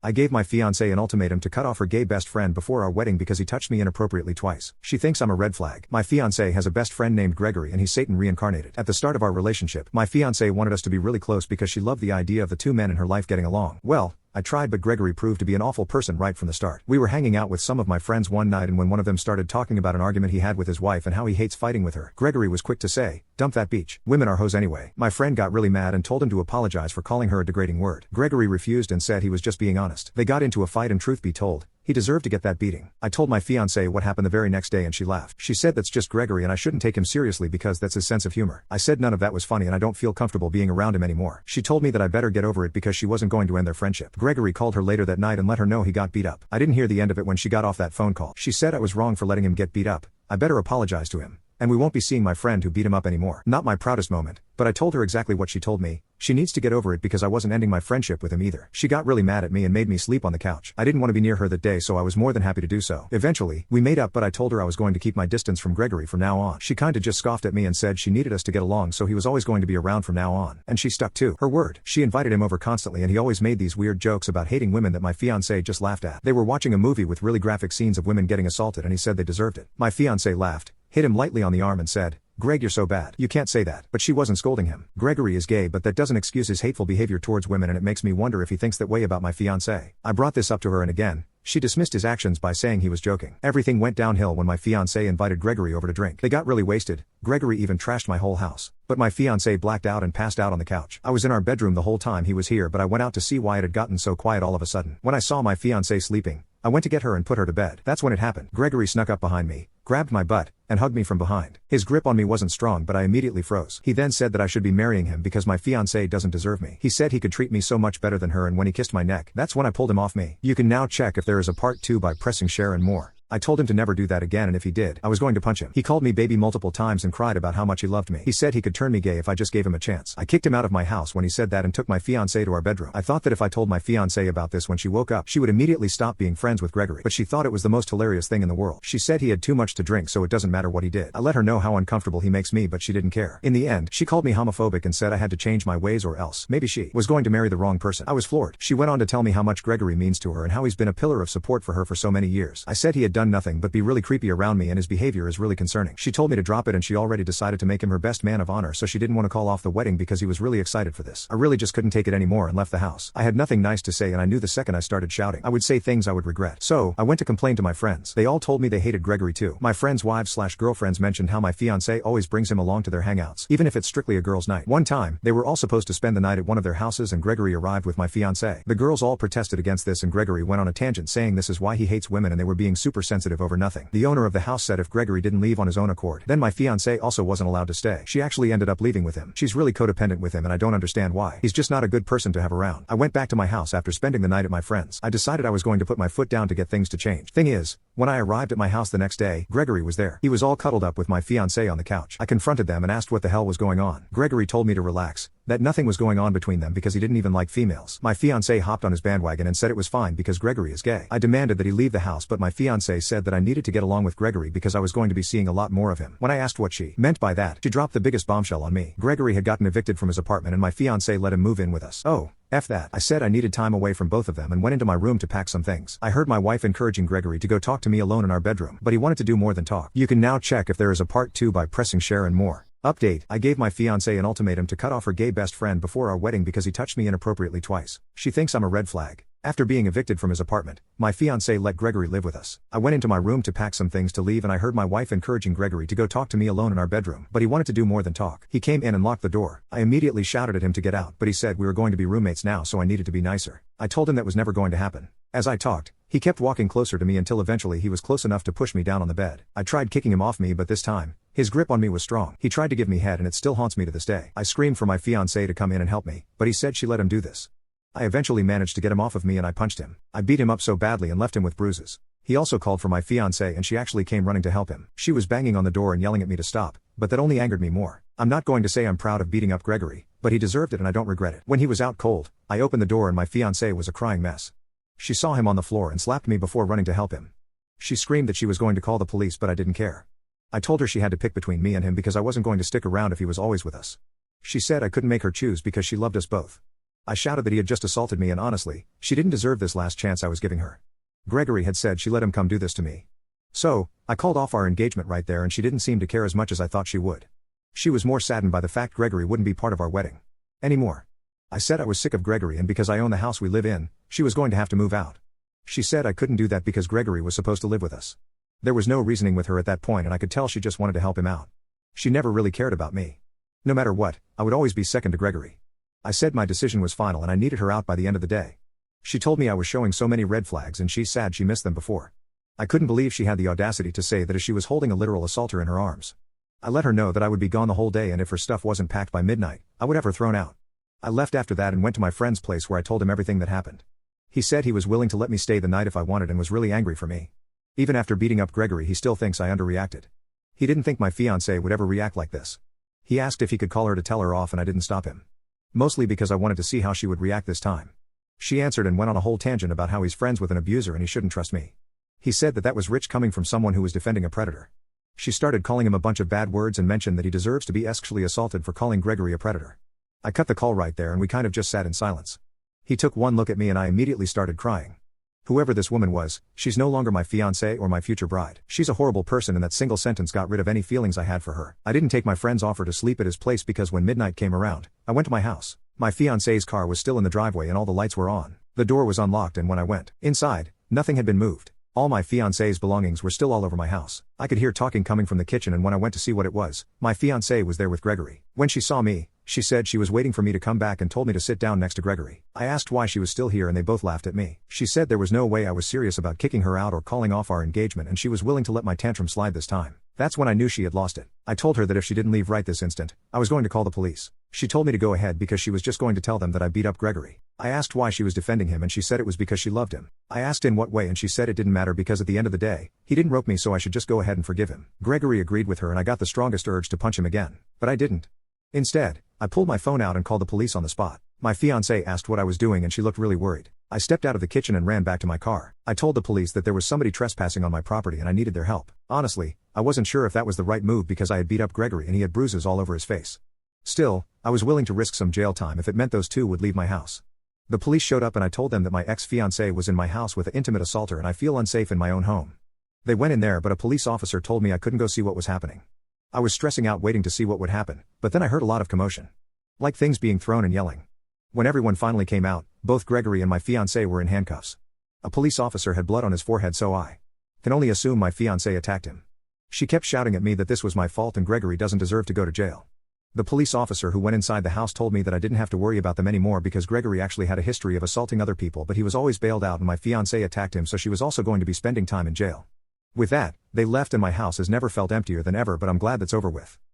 I gave my fiance an ultimatum to cut off her gay best friend before our wedding because he touched me inappropriately twice. She thinks I'm a red flag. My fiance has a best friend named Gregory and he's Satan reincarnated. At the start of our relationship, my fiance wanted us to be really close because she loved the idea of the two men in her life getting along. Well, I tried, but Gregory proved to be an awful person right from the start. We were hanging out with some of my friends one night, and when one of them started talking about an argument he had with his wife and how he hates fighting with her, Gregory was quick to say, "Dump that bitch. Women are hoes anyway." My friend got really mad and told him to apologize for calling her a degrading word. Gregory refused and said he was just being honest. They got into a fight, and truth be told, he deserved to get that beating. I told my fiancée what happened the very next day and she laughed. She said that's just Gregory and I shouldn't take him seriously because that's his sense of humor. I said none of that was funny and I don't feel comfortable being around him anymore. She told me that I better get over it because she wasn't going to end their friendship. Gregory called her later that night and let her know he got beat up. I didn't hear the end of it when she got off that phone call. She said I was wrong for letting him get beat up. I better apologize to him. And we won't be seeing my friend who beat him up anymore. Not my proudest moment, but I told her exactly what she told me. She needs to get over it because I wasn't ending my friendship with him either. She got really mad at me and made me sleep on the couch. I didn't want to be near her that day, so I was more than happy to do so. Eventually, we made up, but I told her I was going to keep my distance from Gregory from now on. She kinda just scoffed at me and said she needed us to get along, so he was always going to be around from now on. And she stuck to her word. She invited him over constantly and he always made these weird jokes about hating women that my fiancé just laughed at. They were watching a movie with really graphic scenes of women getting assaulted and he said they deserved it. My fiancé laughed, hit him lightly on the arm and said, "Greg, you're so bad. You can't say that." But she wasn't scolding him. Gregory is gay, but that doesn't excuse his hateful behavior towards women, and it makes me wonder if he thinks that way about my fiancé. I brought this up to her and again, she dismissed his actions by saying he was joking. Everything went downhill when my fiancé invited Gregory over to drink. They got really wasted. Gregory even trashed my whole house. But my fiancé blacked out and passed out on the couch. I was in our bedroom the whole time he was here, but I went out to see why it had gotten so quiet all of a sudden. When I saw my fiancé sleeping, I went to get her and put her to bed. That's when it happened. Gregory snuck up behind me, grabbed my butt, and hugged me from behind. His grip on me wasn't strong, but I immediately froze. He then said that I should be marrying him because my fiancé doesn't deserve me. He said he could treat me so much better than her, and when he kissed my neck, that's when I pulled him off me. You can now check if there is a part 2 by pressing share and more. I told him to never do that again, and if he did, I was going to punch him. He called me baby multiple times and cried about how much he loved me. He said he could turn me gay if I just gave him a chance. I kicked him out of my house when he said that and took my fiancé to our bedroom. I thought that if I told my fiancé about this when she woke up, she would immediately stop being friends with Gregory. But she thought it was the most hilarious thing in the world. She said he had too much to drink, so it doesn't matter what he did. I let her know how uncomfortable he makes me, but she didn't care. In the end, she called me homophobic and said I had to change my ways or else maybe she was going to marry the wrong person. I was floored. She went on to tell me how much Gregory means to her and how he's been a pillar of support for her for so many years. I said he had done nothing but be really creepy around me and his behavior is really concerning. She told me to drop it and she already decided to make him her best man of honor, so she didn't want to call off the wedding because he was really excited for this. I really just couldn't take it anymore and left the house. I had nothing nice to say and I knew the second I started shouting, I would say things I would regret. So, I went to complain to my friends. They all told me they hated Gregory too. My friends' wives/girlfriends mentioned how my fiancé always brings him along to their hangouts, even if it's strictly a girls' night. One time, they were all supposed to spend the night at one of their houses and Gregory arrived with my fiancé. The girls all protested against this and Gregory went on a tangent saying this is why he hates women and they were being super sensitive over nothing. The owner of the house said if Gregory didn't leave on his own accord, then my fiancé also wasn't allowed to stay. She actually ended up leaving with him. She's really codependent with him and I don't understand why. He's just not a good person to have around. I went back to my house after spending the night at my friend's. I decided I was going to put my foot down to get things to change. Thing is, when I arrived at my house the next day, Gregory was there. He was all cuddled up with my fiancé on the couch. I confronted them and asked what the hell was going on. Gregory told me to relax, that nothing was going on between them because he didn't even like females. My fiancé hopped on his bandwagon and said it was fine because Gregory is gay. I demanded that he leave the house, but my fiancé said that I needed to get along with Gregory because I was going to be seeing a lot more of him. When I asked what she meant by that, she dropped the biggest bombshell on me. Gregory had gotten evicted from his apartment and my fiancé let him move in with us. Oh, F that. I said I needed time away from both of them and went into my room to pack some things. I heard my wife encouraging Gregory to go talk to me alone in our bedroom, but he wanted to do more than talk. You can now check if there is a part 2 by pressing share and more. Update: I gave my fiancé an ultimatum to cut off her gay best friend before our wedding because he touched me inappropriately twice. She thinks I'm a red flag. After being evicted from his apartment, my fiancé let Gregory live with us. I went into my room to pack some things to leave and I heard my wife encouraging Gregory to go talk to me alone in our bedroom, but he wanted to do more than talk. He came in and locked the door. I immediately shouted at him to get out, but he said we were going to be roommates now, so I needed to be nicer. I told him that was never going to happen. As I talked, he kept walking closer to me until eventually he was close enough to push me down on the bed. I tried kicking him off me, but this time, his grip on me was strong. He tried to give me head and it still haunts me to this day. I screamed for my fiancé to come in and help me, but he said she let him do this. I eventually managed to get him off of me and I punched him. I beat him up so badly and left him with bruises. He also called for my fiancé and she actually came running to help him. She was banging on the door and yelling at me to stop, but that only angered me more. I'm not going to say I'm proud of beating up Gregory, but he deserved it and I don't regret it. When he was out cold, I opened the door and my fiancé was a crying mess. She saw him on the floor and slapped me before running to help him. She screamed that she was going to call the police, but I didn't care. I told her she had to pick between me and him because I wasn't going to stick around if he was always with us. She said I couldn't make her choose because she loved us both. I shouted that he had just assaulted me and honestly, she didn't deserve this last chance I was giving her. Gregory had said she let him come do this to me. So, I called off our engagement right there and she didn't seem to care as much as I thought she would. She was more saddened by the fact Gregory wouldn't be part of our wedding anymore. I said I was sick of Gregory and because I own the house we live in, she was going to have to move out. She said I couldn't do that because Gregory was supposed to live with us. There was no reasoning with her at that point and I could tell she just wanted to help him out. She never really cared about me. No matter what, I would always be second to Gregory. I said my decision was final and I needed her out by the end of the day. She told me I was showing so many red flags and she's sad she missed them before. I couldn't believe she had the audacity to say that as she was holding a literal assaulter in her arms. I let her know that I would be gone the whole day and if her stuff wasn't packed by midnight, I would have her thrown out. I left after that and went to my friend's place where I told him everything that happened. He said he was willing to let me stay the night if I wanted and was really angry for me. Even after beating up Gregory he still thinks I underreacted. He didn't think my fiancé would ever react like this. He asked if he could call her to tell her off and I didn't stop him. Mostly because I wanted to see how she would react this time. She answered and went on a whole tangent about how he's friends with an abuser and he shouldn't trust me. He said that was rich coming from someone who was defending a predator. She started calling him a bunch of bad words and mentioned that he deserves to be sexually assaulted for calling Gregory a predator. I cut the call right there and we kind of just sat in silence. He took one look at me and I immediately started crying. Whoever this woman was, she's no longer my fiancé or my future bride. She's a horrible person and that single sentence got rid of any feelings I had for her. I didn't take my friend's offer to sleep at his place because when midnight came around, I went to my house. My fiancé's car was still in the driveway and all the lights were on. The door was unlocked and when I went inside, nothing had been moved. All my fiancé's belongings were still all over my house. I could hear talking coming from the kitchen and when I went to see what it was, my fiancé was there with Gregory. When she saw me, she said she was waiting for me to come back and told me to sit down next to Gregory. I asked why she was still here and they both laughed at me. She said there was no way I was serious about kicking her out or calling off our engagement and she was willing to let my tantrum slide this time. That's when I knew she had lost it. I told her that if she didn't leave right this instant, I was going to call the police. She told me to go ahead because she was just going to tell them that I beat up Gregory. I asked why she was defending him and she said it was because she loved him. I asked in what way and she said it didn't matter because at the end of the day, he didn't rope me so I should just go ahead and forgive him. Gregory agreed with her and I got the strongest urge to punch him again. But I didn't. Instead, I pulled my phone out and called the police on the spot. My fiancé asked what I was doing and she looked really worried. I stepped out of the kitchen and ran back to my car. I told the police that there was somebody trespassing on my property and I needed their help. Honestly, I wasn't sure if that was the right move because I had beat up Gregory and he had bruises all over his face. Still, I was willing to risk some jail time if it meant those two would leave my house. The police showed up and I told them that my ex-fiancé was in my house with an intimate assaulter and I feel unsafe in my own home. They went in there but a police officer told me I couldn't go see what was happening. I was stressing out waiting to see what would happen, but then I heard a lot of commotion. Like things being thrown and yelling. When everyone finally came out, both Gregory and my fiancé were in handcuffs. A police officer had blood on his forehead so I can only assume my fiancé attacked him. She kept shouting at me that this was my fault and Gregory doesn't deserve to go to jail. The police officer who went inside the house told me that I didn't have to worry about them anymore because Gregory actually had a history of assaulting other people but he was always bailed out and my fiancé attacked him so she was also going to be spending time in jail. With that, they left and my house has never felt emptier than ever but I'm glad that's over with.